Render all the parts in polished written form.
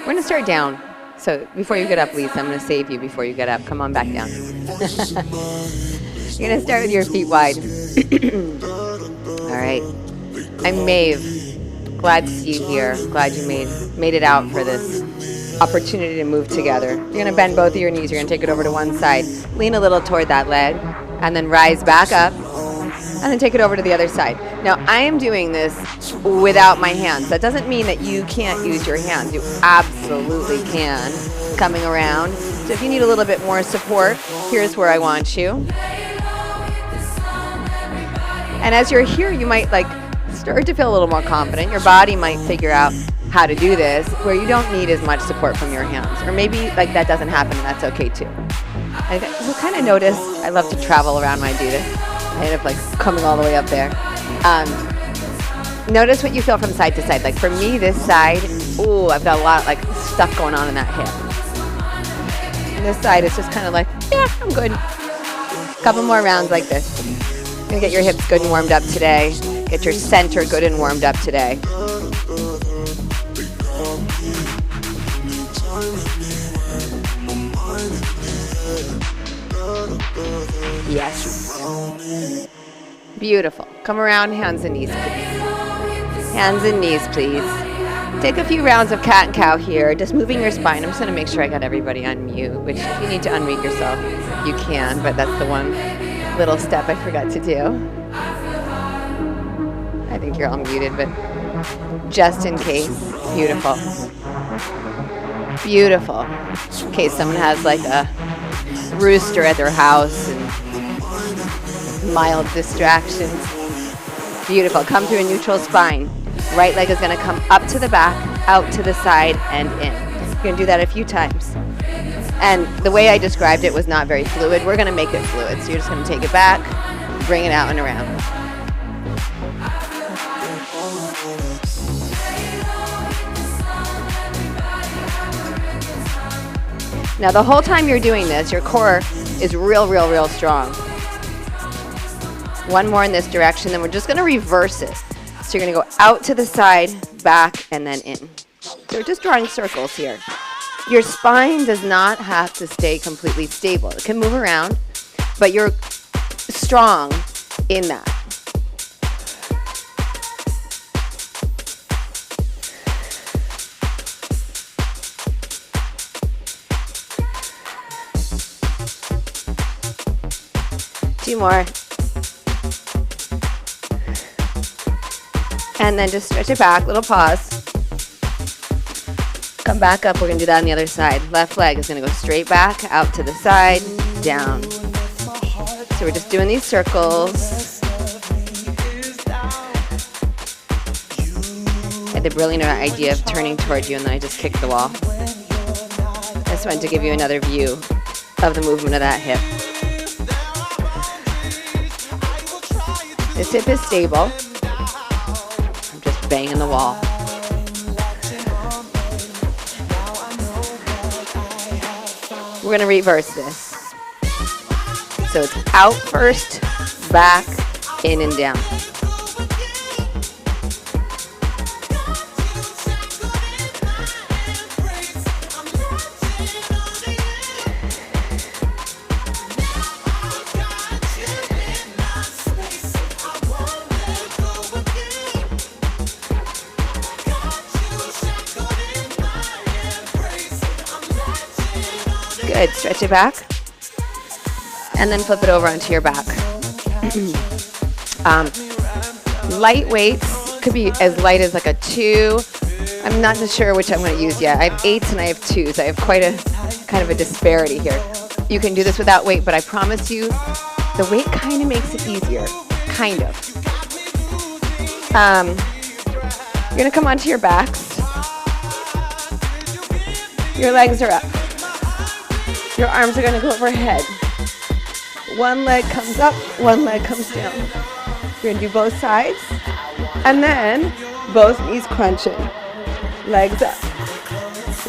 We're going to start down. So before you get up, Lisa, I'm going to save you before you get up. Come on back down. You're going to start with your feet wide. All right. I'm Maeve. Glad to see you here. Glad you made it out for this opportunity to move together. You're going to bend both of your knees. You're going to take it over to one side. Lean a little toward that leg. And then rise back up. And then take it over to the other side. Now, I am doing this without my hands. That doesn't mean that you can't use your hands. You absolutely can. Coming around. So if you need a little bit more support, here's where I want you. And as you're here, you might start to feel a little more confident. Your body might figure out how to do this where you don't need as much support from your hands. Or maybe that doesn't happen, and that's okay too. You'll kind of notice, I love to travel around when I do this. I end up coming all the way up there. Notice what you feel from side to side. Like for me, this side, ooh, I've got a lot stuff going on in that hip. And this side is just kind of yeah, I'm good. Couple more rounds like this. You're gonna get your hips good and warmed up today. Get your center good and warmed up today. Yes. Beautiful. Come around, hands and knees, please. Hands and knees, please. Take a few rounds of cat and cow here, just moving your spine. I'm just going to make sure I got everybody on mute, which if you need to unmute yourself, you can, but that's the one little step I forgot to do. I think you're all muted, but just in case. Beautiful. Beautiful. In case someone has a rooster at their house and mild distractions. Beautiful. Come to a neutral spine. Right leg is going to come up to the back, out to the side, and in. You're going to do that a few times. And the way I described it was not very fluid. We're going to make it fluid. So you're just going to take it back, bring it out and around. Now, the whole time you're doing this, your core is real strong. One more in this direction, then we're just going to reverse it. So you're going to go out to the side, back, and then in. So we're just drawing circles here. Your spine does not have to stay completely stable. It can move around, but you're strong in that. Two more. And then just stretch it back, little pause. Come back up, we're gonna do that on the other side. Left leg is gonna go straight back, out to the side, down. So we're just doing these circles. I had the brilliant idea of turning toward you and then I just kicked the wall. I just wanted to give you another view of the movement of that hip. This hip is stable. I'm just banging the wall. We're going to reverse this. So it's out first, back, in and down. Good. Stretch it back. And then flip it over onto your back. Light weights could be as light as a 2. I'm not sure which I'm going to use yet. I have 8s and I have 2s. I have quite a kind of a disparity here. You can do this without weight, but I promise you the weight kind of makes it easier. Kind of. You're going to come onto your backs. Your legs are up. Your arms are going to go overhead. One leg comes up, one leg comes down. You're going to do both sides. And then both knees crunching. Legs up.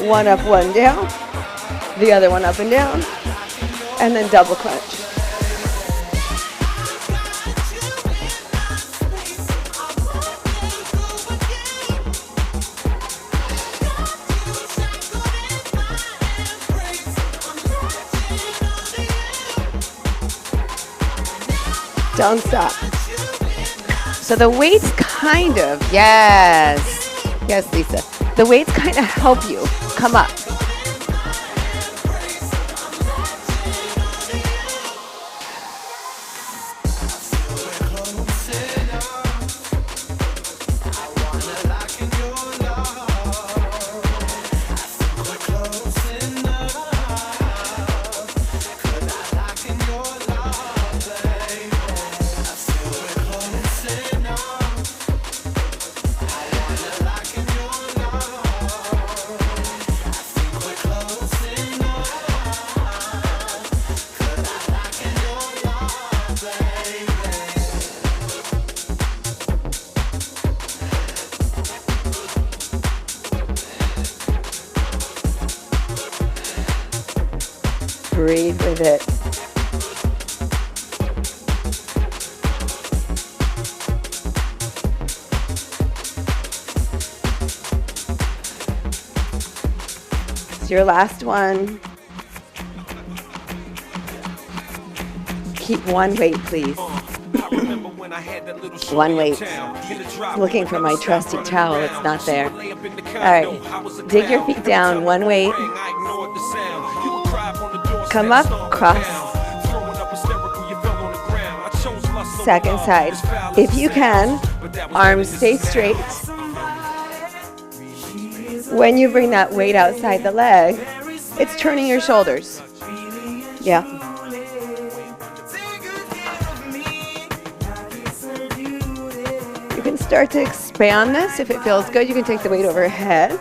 One up, one down. The other one up and down. And then double crunch. Don't stop. So the weights kind of, yes. Yes, Lisa. The weights kind of help you come up. Breathe with it. It's your last one. Keep one weight, please. One weight. Looking for my trusty towel. It's not there. All right. Dig your feet down. One weight. Come up, cross. Second side. If you can, arms stay straight. When you bring that weight outside the leg, it's turning your shoulders. Yeah. You can start to expand this. If it feels good, you can take the weight overhead.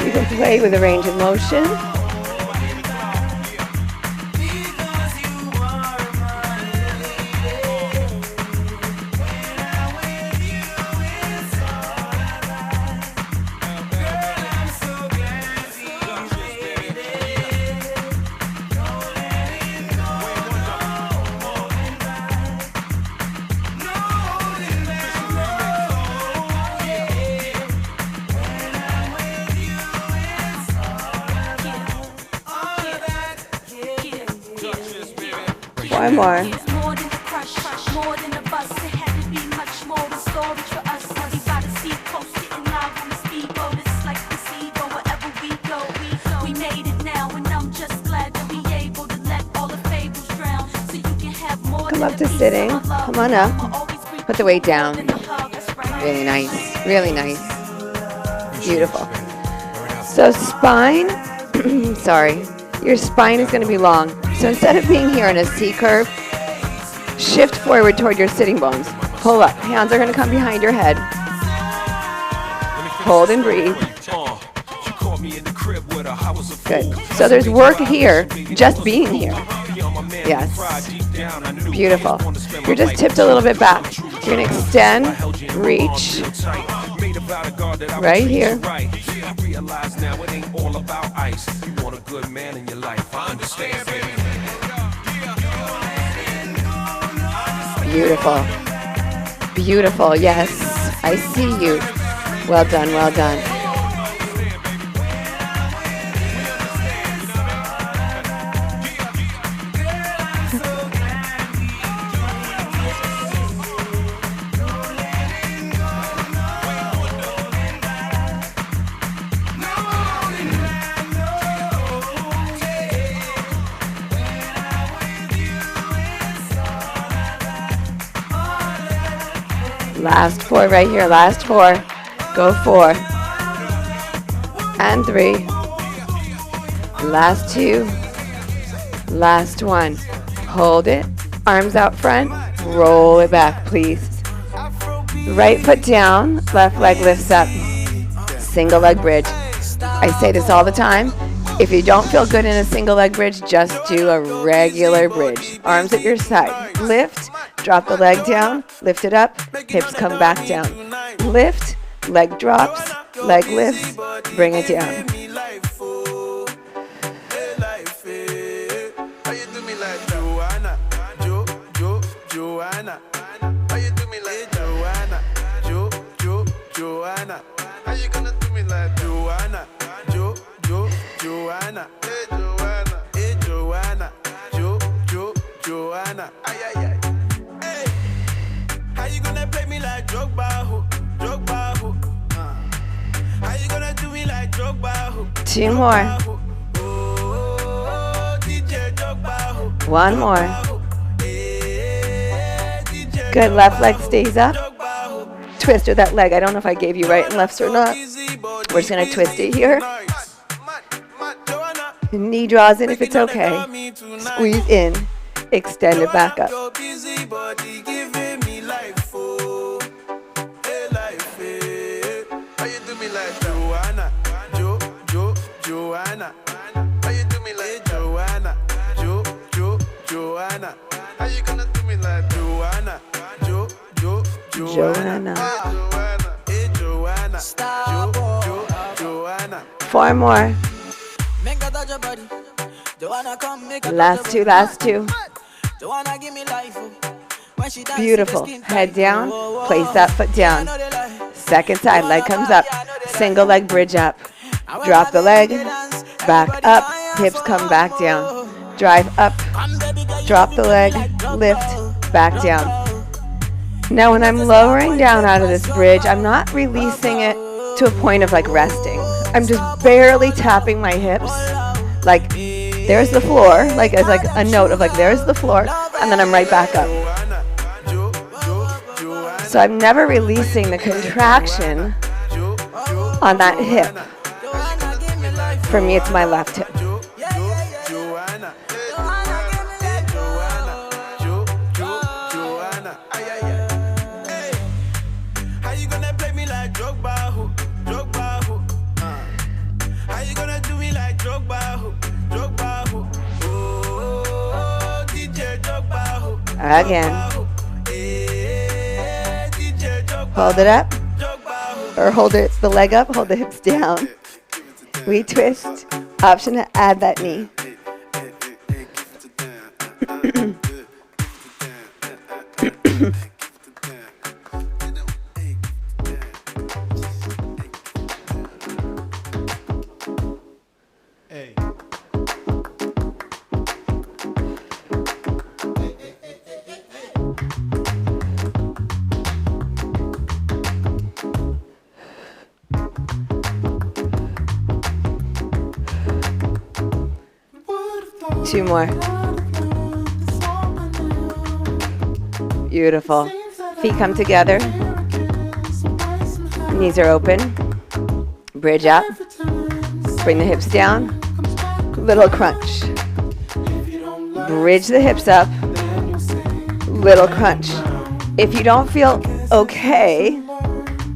You can play with the range of motion. One more. Come up to sitting. Come on up. Put the weight down. Really nice. Really nice. Beautiful. So spine, sorry, your spine is going to be long. So instead of being here in a C curve, shift forward toward your sitting bones. Pull up. Hands are going to come behind your head. Hold and breathe. Good. So there's work here, just being here. Yes. Beautiful. You're just tipped a little bit back. You're going to extend, reach. Right here. Beautiful. Beautiful. Yes. I see you. Well done. Well done. Last four right here. Last four. Go 4. And 3. Last 2. Last 1. Hold it. Arms out front. Roll it back, please. Right foot down. Left leg lifts up. Single leg bridge. I say this all the time. If you don't feel good in a single leg bridge, just do a regular bridge. Arms at your side. Lift. Drop the leg down, lift it up, hips come back down. Lift, leg drops, leg lifts, bring it down. Joanna. Ay, ay, ay. Hey, how you gonna play me like Drogba, ho? Drogba, ho? How you gonna do me like Drogba, ho? 2 more. Oh, DJ Drogba, ho. One more. Good. Left leg stays up. Twist with that leg. I don't know if I gave you right and lefts or not. We're just going to twist it here. Knee draws in if it's okay. Squeeze in. Extend it back up. Joanna. How you do me like Joanna? Joanna. How you gonna do me like Joanna? Joanna. Hey, Joanna. Joanna. 4 more. Last two. Beautiful. Head down. Place that foot down. Second side. Leg comes up. Single leg bridge up. Drop the leg. Back up. Hips come back down. Drive up. Drop the leg. Lift. Back down. Now when I'm lowering down out of this bridge, I'm not releasing it to a point of like resting. I'm just barely tapping my hips. Like there's the floor, like as like a note of like there's the floor, and then I'm right back up. So I'm never releasing the contraction on that hip. For me, it's my left hip. Again. Hold it up. Or hold it, the leg up, hold the hips down. We twist. Option to add that knee. Two more. Beautiful. Feet come together. Knees are open. Bridge up. Bring the hips down. Little crunch. Bridge the hips up. Little crunch. If you don't feel okay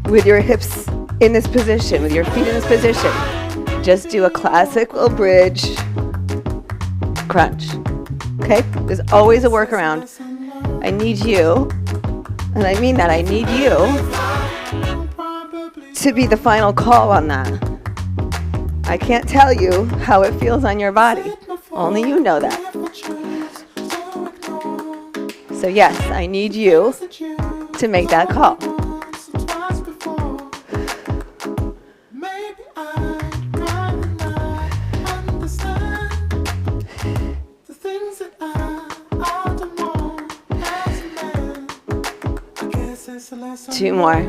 with your hips in this position, with your feet in this position, just do a classical bridge crunch. Okay? There's always a workaround. I need you, and I mean that, I need you to be the final call on that. I can't tell you how it feels on your body. Only you know that. So yes, I need you to make that call. Two more.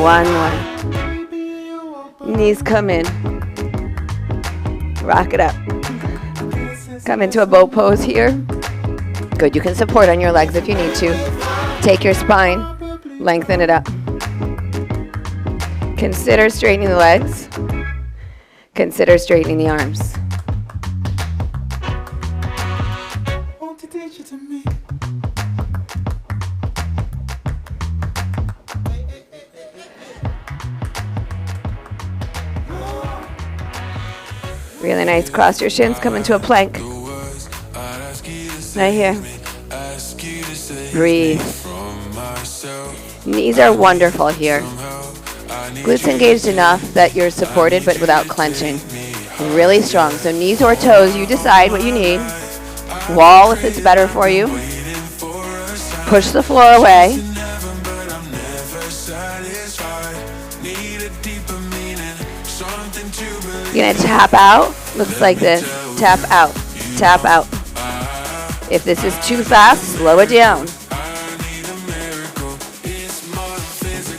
One more. Knees come in. Rock it up. Come into a bow pose here. Good. You can support on your legs if you need to. Take your spine. Lengthen it up. Consider straightening the legs. Consider straightening the arms. Really nice. Cross your shins. Come into a plank. Right here. Breathe. Knees are wonderful here. Glutes engaged enough that you're supported but without clenching. Really strong. So knees or toes, you decide what you need. Wall if it's better for you. Push the floor away. You're going to tap out. Looks like this. Tap out. tap out. If this is too fast, slow it down.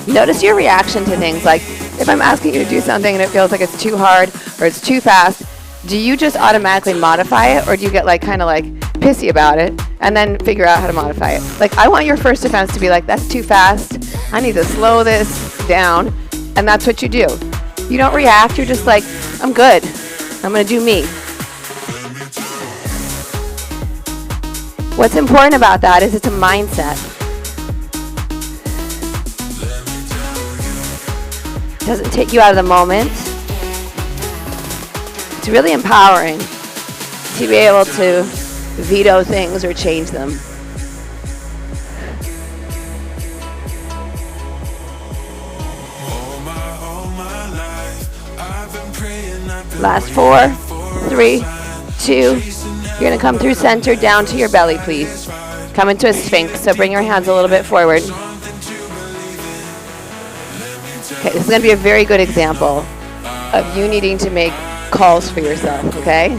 Notice your reaction to things. Like if I'm asking you to do something and it feels like it's too hard or it's too fast, do you just automatically modify it, or do you get like kind of like pissy about it and then figure out how to modify it? Like I want your first defense to be like, that's too fast. I need to slow this down. And that's what you do. You don't react. You're just like, I'm good. I'm going to do me. What's important about that is it's a mindset. It doesn't take you out of the moment. It's really empowering to be able to veto things or change them. Last 4, 3, 2. You're going to come through center down to your belly, please. Come into a sphinx, so bring your hands a little bit forward. Okay, this is going to be a very good example of you needing to make calls for yourself, okay?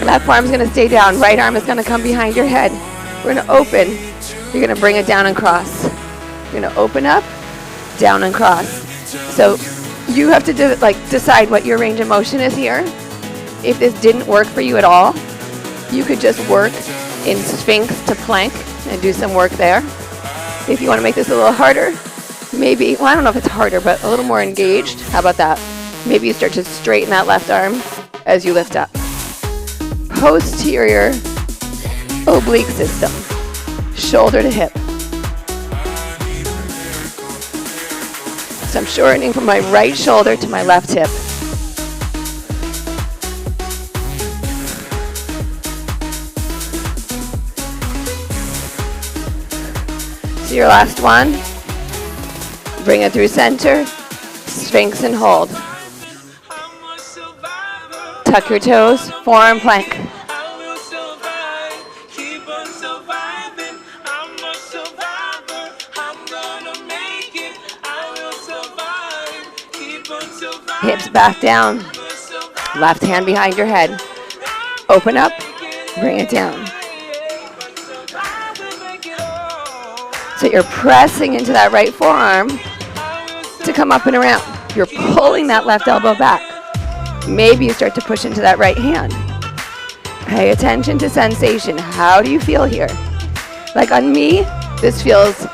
Left arm's going to stay down. Right arm is going to come behind your head. We're going to open. You're going to bring it down and cross. You're going to open up, down and cross. So you have to decide what your range of motion is here. If this didn't work for you at all, you could just work in sphinx to plank and do some work there. If you want to make this a little harder, maybe, well, I don't know if it's harder, but a little more engaged. How about that? Maybe you start to straighten that left arm as you lift up. Posterior oblique system, shoulder to hip. So I'm shortening from my right shoulder to my left hip. So your last one, bring it through center, sphinx and hold. Tuck your toes, forearm plank. Hips back down. Left hand behind your head. Open up, bring it down. So you're pressing into that right forearm to come up and around. You're pulling that left elbow back. Maybe you start to push into that right hand. Pay attention to sensation. How do you feel here? Like on me, this feels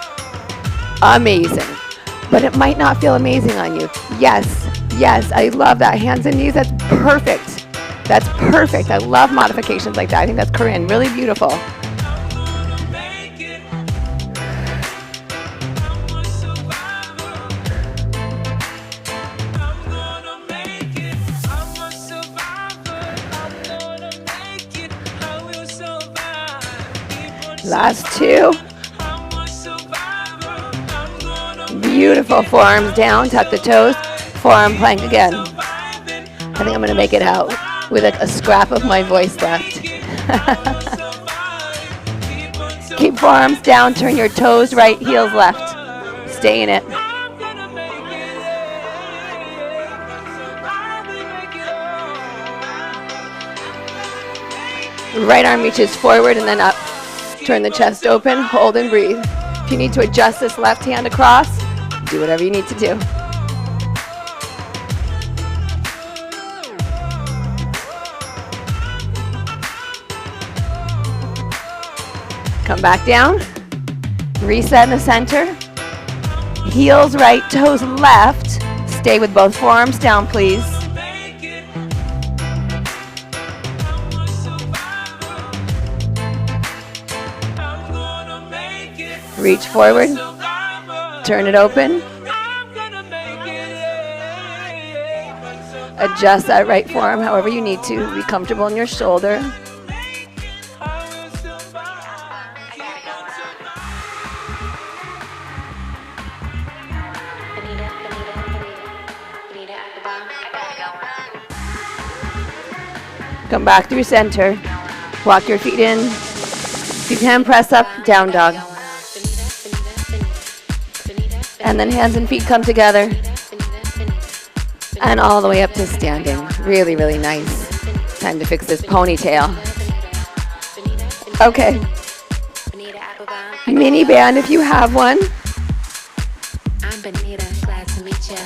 amazing. But it might not feel amazing on you. Yes, I love that. Hands and knees, that's perfect. That's perfect. I love modifications like that. I think that's Corinne, really beautiful. Last 2. Beautiful. Forearms down, tuck the toes, forearm plank again. I think I'm going to make it out with a scrap of my voice left. Keep forearms down, turn your toes right, heels left. Stay in it. Right arm reaches forward and then up. Turn the chest open, hold and breathe. If you need to adjust this left hand across, do whatever you need to do. Come back down. Reset in the center. Heels right, toes left. Stay with both forearms down, please. Reach forward, turn it open. Adjust that right forearm however you need to. Be comfortable in your shoulder. Come back through center. Walk your feet in. If you can, press up, down dog. And then hands and feet come together. And all the way up to standing. Really, really nice. Time to fix this ponytail. Okay. Mini band if you have one. I'm Benita, glad to meet ya.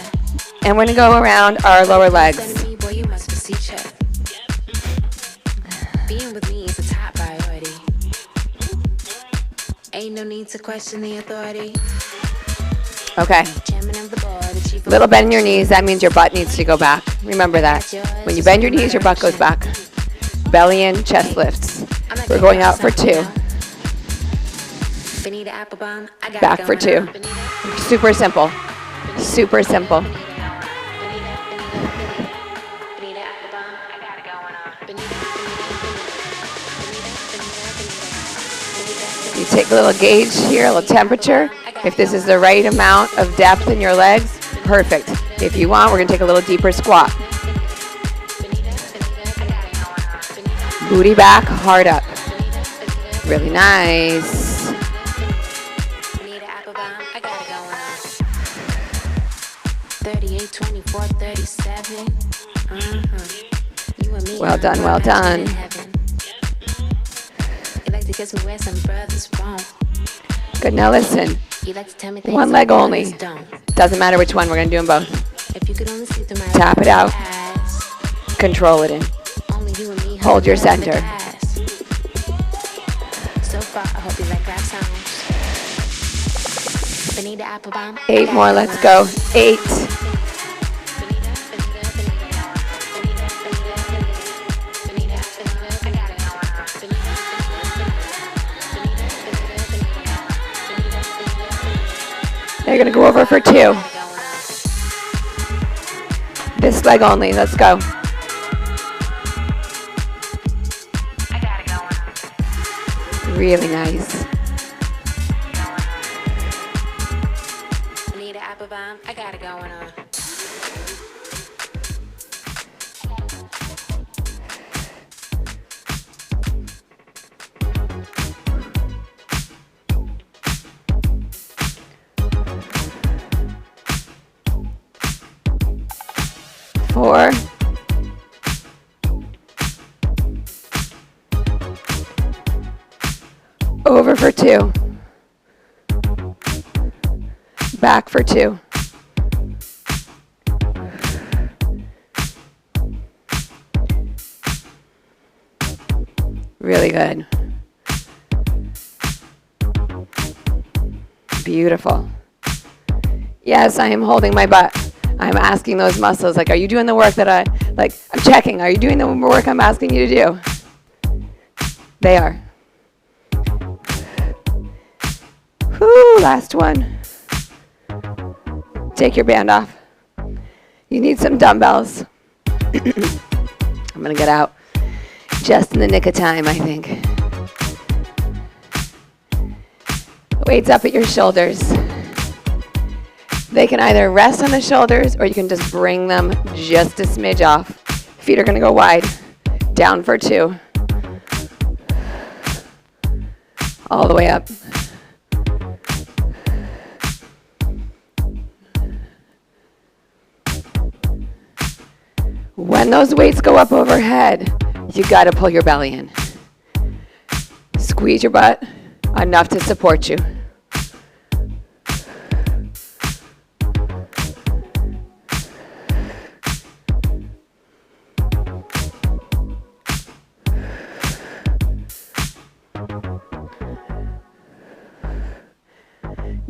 And we're going to go around our lower legs. Me, boy, you must beseech ya. Being with me is a top priority. Ain't no need to question the authority. Okay. Chairman of the board, the chief of Little bend in your knees. That means your butt needs to go back. Remember that. When you bend your knees, your butt goes back. Belly in, chest lifts. We're going out for 2. Benita Applebaum, I got Back for 2. Super simple. Super simple. You take a little gauge here, a little temperature. If this is the right amount of depth in your legs, perfect. If you want, we're going to take a little deeper squat. Booty back, heart up. Really nice. 38, 24, 37. You and me, well done, well done. You like to kiss me where some brothers won't. Good, now listen. You like to tell me things One leg some only. brothers don't. Doesn't matter which one, we're going to do them both. If you could only see through my Tap it out. eyes, Control it in. only you and me Hold your in the center. past. So far, I hope you like that sound. Benita Applebaum. 8 more, let's go. 8. Now you're going to go over for 2. This leg only, let's go. Really nice. Benita Applebaum, I got it going on. Four. Over for 2. Back for 2. Really good. Beautiful. Yes, I am holding my butt. I'm asking those muscles, like, are you doing the work that I'm checking. Are you doing the work I'm asking you to do? They are. Whew, last one. Take your band off. You need some dumbbells. I'm going to get out just in the nick of time, I think. Weights up at your shoulders. They can either rest on the shoulders or you can just bring them just a smidge off. Feet are going to go wide. Down for 2. All the way up. When those weights go up overhead, you got to pull your belly in. Squeeze your butt enough to support you.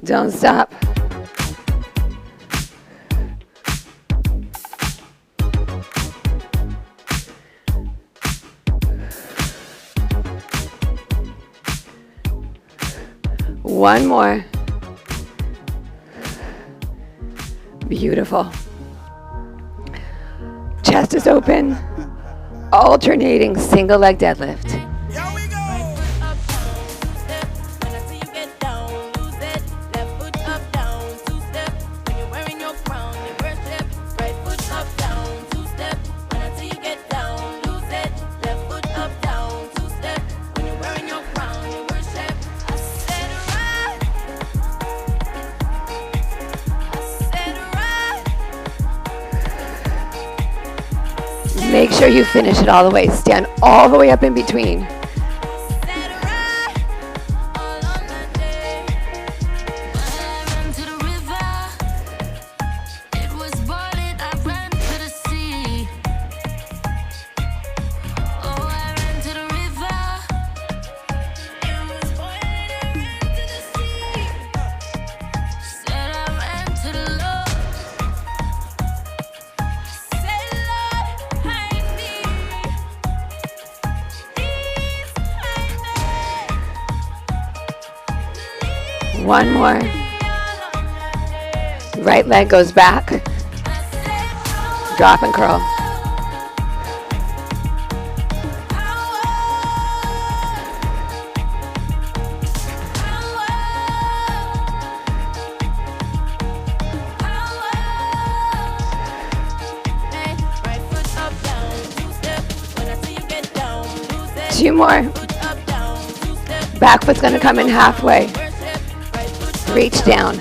Don't stop. One more. Beautiful. Chest is open. Alternating single leg deadlift. Here we go. Up, down, 2 step. When I see you get down, lose it. Left foot up, down, 2 step. When you're wearing your crown, you worship. Right foot up, down, 2 step. When I see you get down, lose it. Left foot up, down, 2 step. When you're wearing your crown, you worship. I said right. Make sure you finish it all the way. Stand all the way up in between. I said right. One more. Right leg goes back. Drop and curl. Two more. Back foot's gonna come in halfway. Reach down.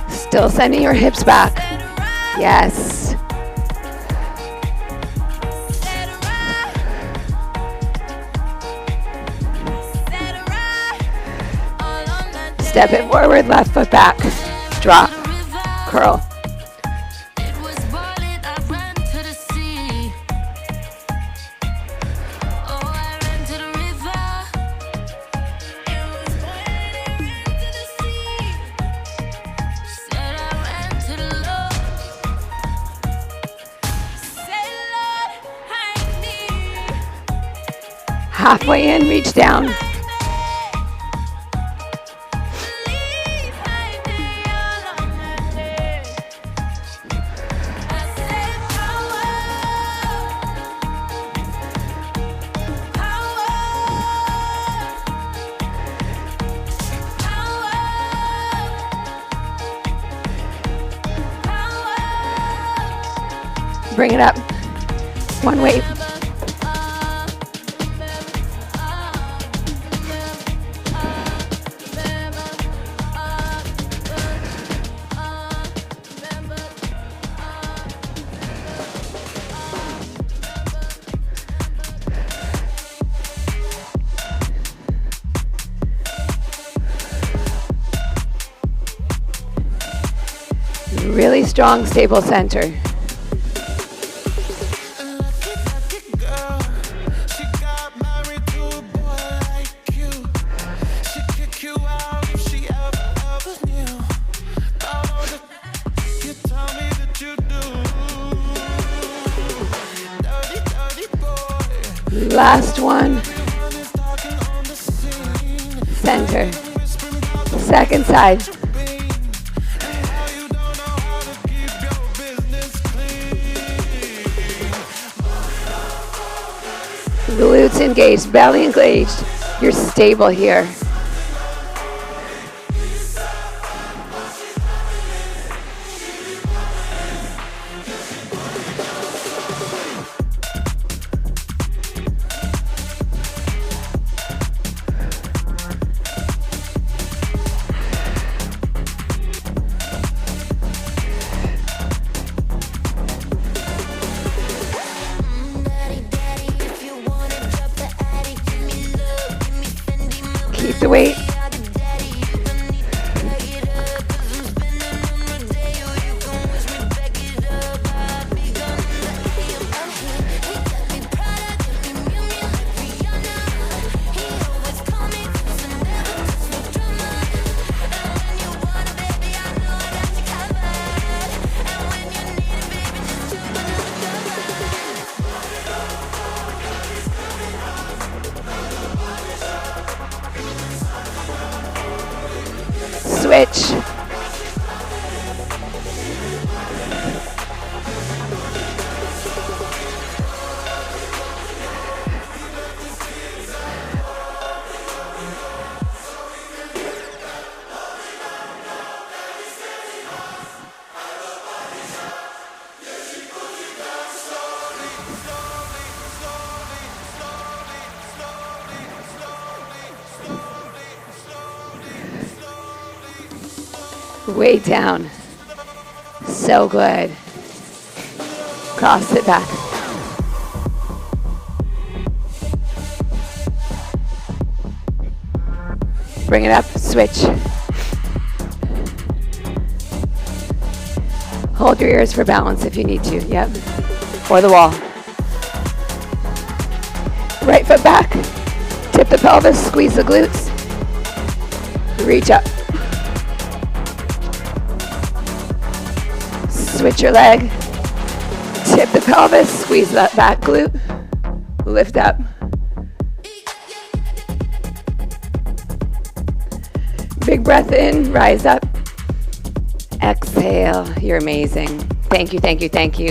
Still sending your hips back. Yes. Step it forward, left foot back. Drop. Curl. Halfway in, reach down. Bring it up. One weight. Really strong, stable center. Last one. Center. Second side. Glutes engaged, belly engaged. You're stable here. Keep the weight. Switch. Way down. So good. Cross it back. Bring it up, switch. Hold your ears for balance if you need to, yep. Or the wall. Right foot back. Tip the pelvis, squeeze the glutes. Reach up. Switch your leg. Tip the pelvis, squeeze that back glute, lift up. Big breath in, rise up. Exhale, you're amazing. Thank you, thank you, thank you.